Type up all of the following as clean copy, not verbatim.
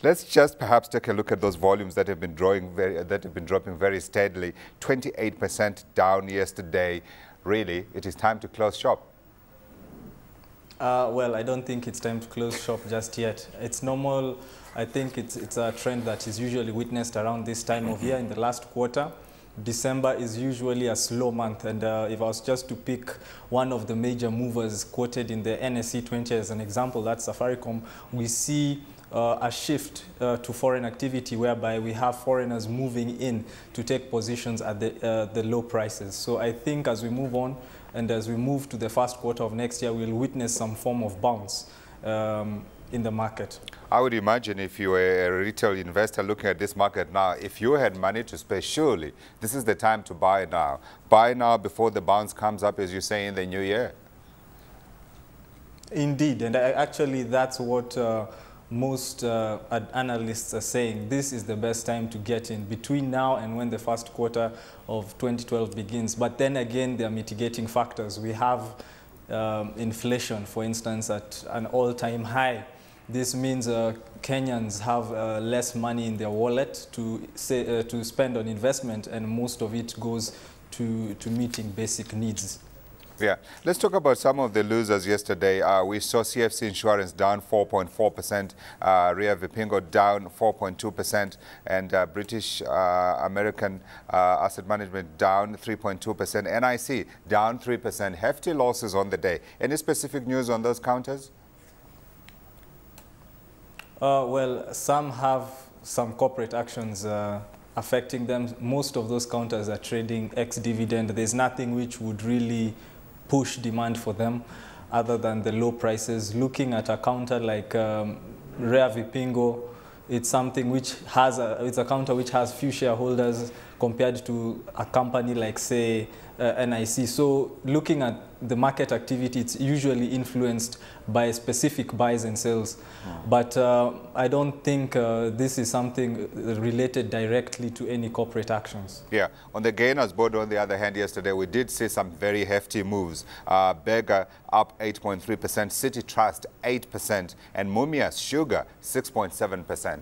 Let's just perhaps take a look at those volumes that have been dropping very steadily. 28% down yesterday. Really, it is time to close shop. Well, I don't think it's time to close shop just yet. It's normal. I think it's a trend that is usually witnessed around this time of year in the last quarter. December is usually a slow month, and if I was just to pick one of the major movers quoted in the NSE 20 as an example, that's Safaricom, we see a shift to foreign activity whereby we have foreigners moving in to take positions at the low prices. So I think as we move on and as we move to the first quarter of next year, we'll witness some form of bounce in the market. I would imagine if you were a retail investor looking at this market now, if you had money to spare, surely this is the time to buy now. Buy now before the bounce comes up, as you say, in the new year. Indeed, and actually that's what most analysts are saying. This is the best time to get in between now and when the first quarter of 2012 begins. But then again, there are mitigating factors. We have inflation, for instance, at an all-time high. This means Kenyans have less money in their wallet to spend on investment, and most of it goes to meeting basic needs. Yeah, let's talk about some of the losers yesterday. We saw CFC Insurance down 4.4%, Ria Vipingo down 4.2%, and British American Asset Management down 3.2%, NIC down 3%. Hefty losses on the day. Any specific news on those counters? Well, some have some corporate actions affecting them. Most of those counters are trading ex-dividend. There's nothing which would really push demand for them other than the low prices. Looking at a counter like Ria Vipingo, it's something which has it's a counter which has few shareholders compared to a company like, say, NIC. So looking at the market activity, it's usually influenced by specific buys and sells. But I don't think this is something related directly to any corporate actions. Yeah. On the gainers board, on the other hand, yesterday, we did see some very hefty moves. Berger up 8.3%, City Trust 8%, and Mumias Sugar 6.7%.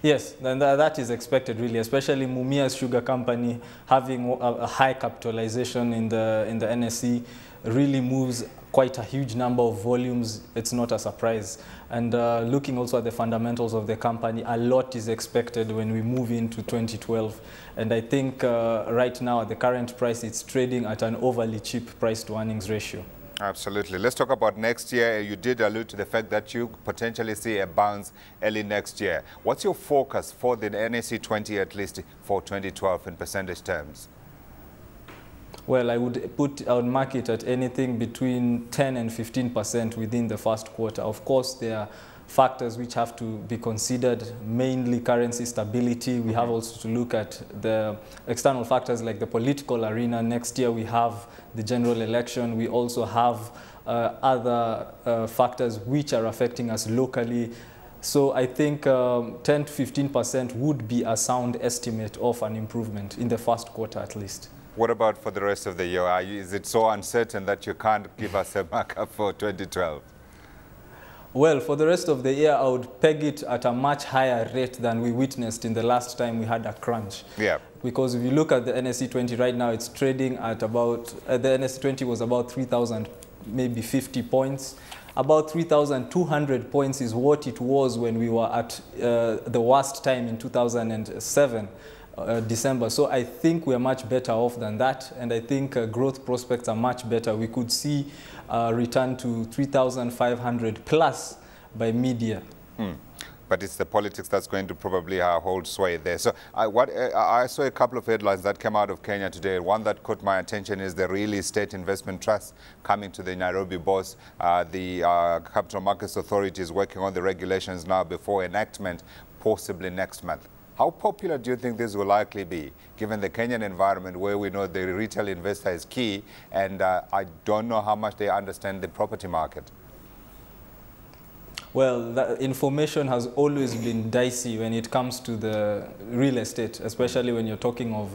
Yes, and that is expected, really, especially Mumias Sugar Company having a high capitalization in the NSE really moves quite a huge number of volumes. It's not a surprise. And looking also at the fundamentals of the company, a lot is expected when we move into 2012. And I think right now at the current price, it's trading at an overly cheap price to earnings ratio. Absolutely. Let's talk about next year. You did allude to the fact that you potentially see a bounce early next year. What's your focus for the NSE 20 at least for 2012 in percentage terms? Well, I would mark it at anything between 10 and 15% within the first quarter. Of course, there are factors which have to be considered, mainly currency stability. We have also to look at the external factors like the political arena. Next year we have the general election. We also have other factors which are affecting us locally. So I think 10 to 15% would be a sound estimate of an improvement in the first quarter at least. What about for the rest of the year? Is it so uncertain that you can't give us a markup for 2012? Well, for the rest of the year, I would peg it at a much higher rate than we witnessed in the last time we had a crunch. Yeah. Because if you look at the NSE 20 right now, it's trading at about, the NSE 20 was about 3,000, maybe 50 points. About 3,200 points is what it was when we were at the worst time in 2007. December. So I think we're much better off than that, and I think growth prospects are much better. We could see a return to 3,500 plus by mid-year. But it's the politics that's going to probably hold sway there. So I saw a couple of headlines that came out of Kenya today. One that caught my attention is the Real Estate Investment Trust coming to the Nairobi bourse. The Capital Markets Authority is working on the regulations now before enactment, possibly next month. How popular do you think this will likely be, given the Kenyan environment where we know the retail investor is key, and I don't know how much they understand the property market? Well, that information has always been dicey when it comes to the real estate, especially when you're talking of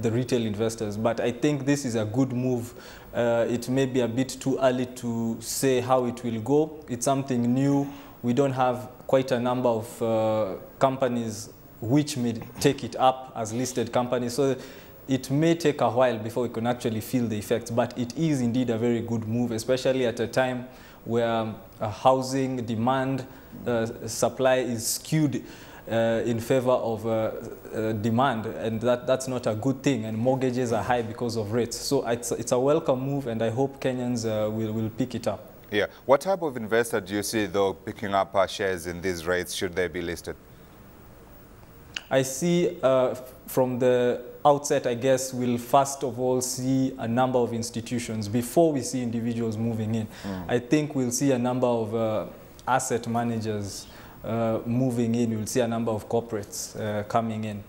the retail investors. But I think this is a good move. It may be a bit too early to say how it will go. It's something new. we don't have quite a number of companies which may take it up as listed companies. So it may take a while before we can actually feel the effects, but it is indeed a very good move, especially at a time where housing demand supply is skewed in favor of demand, and that's not a good thing, and mortgages are high because of rates. So it's a welcome move, and I hope Kenyans will pick it up. Yeah. What type of investor do you see, though, picking up shares in these rates should they be listed? I see from the outset, I guess, we'll first of all see a number of institutions before we see individuals moving in. I think we'll see a number of asset managers moving in. We'll see a number of corporates coming in.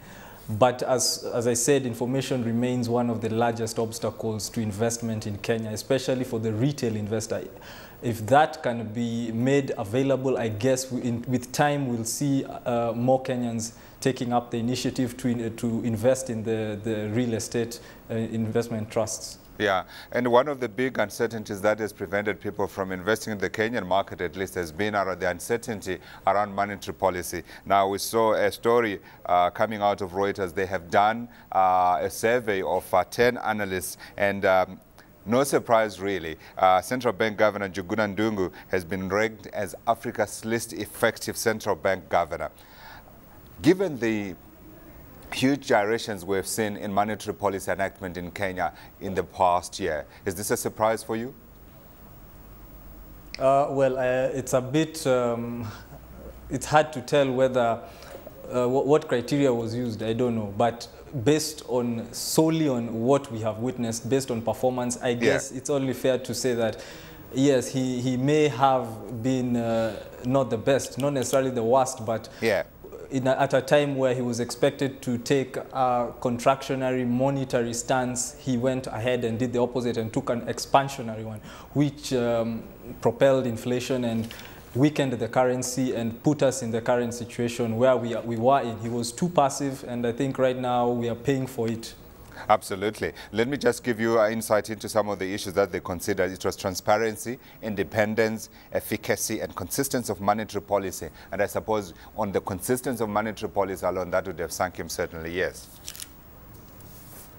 But as I said, information remains one of the largest obstacles to investment in Kenya, especially for the retail investor. If that can be made available, I guess with time we'll see more Kenyans taking up the initiative to invest in the real estate investment trusts. Yeah, and one of the big uncertainties that has prevented people from investing in the Kenyan market, at least, has been the uncertainty around monetary policy. Now, we saw a story coming out of Reuters. They have done a survey of 10 analysts, and no surprise, really. Central Bank Governor Njuguna Ndung'u has been ranked as Africa's least effective central bank governor. Given the huge gyrations we've seen in monetary policy enactment in Kenya in the past year, is this a surprise for you? Well, it's a bit, it's hard to tell whether, what criteria was used, I don't know. But based on, solely on what we have witnessed, based on performance, I guess it's only fair to say that, yes, he may have been not the best, not necessarily the worst, but at a time where he was expected to take a contractionary monetary stance, he went ahead and did the opposite and took an expansionary one, which propelled inflation and weakened the currency and put us in the current situation where we were in. He was too passive, and I think right now we are paying for it. Absolutely. Let me just give you an insight into some of the issues that they considered. It was transparency, independence, efficacy, and consistency of monetary policy. And I suppose on the consistency of monetary policy alone, that would have sunk him, certainly, yes.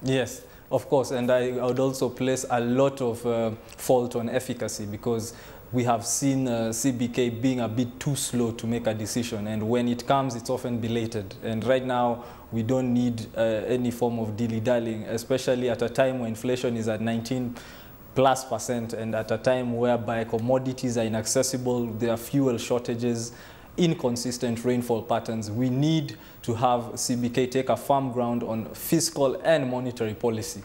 Yes, of course. And I would also place a lot of fault on efficacy, because we have seen CBK being a bit too slow to make a decision. And when it comes, it's often belated. And right now, we don't need any form of dilly-dallying, especially at a time when inflation is at 19+%, and at a time whereby commodities are inaccessible, there are fuel shortages, inconsistent rainfall patterns. We need to have CBK take a firm ground on fiscal and monetary policy.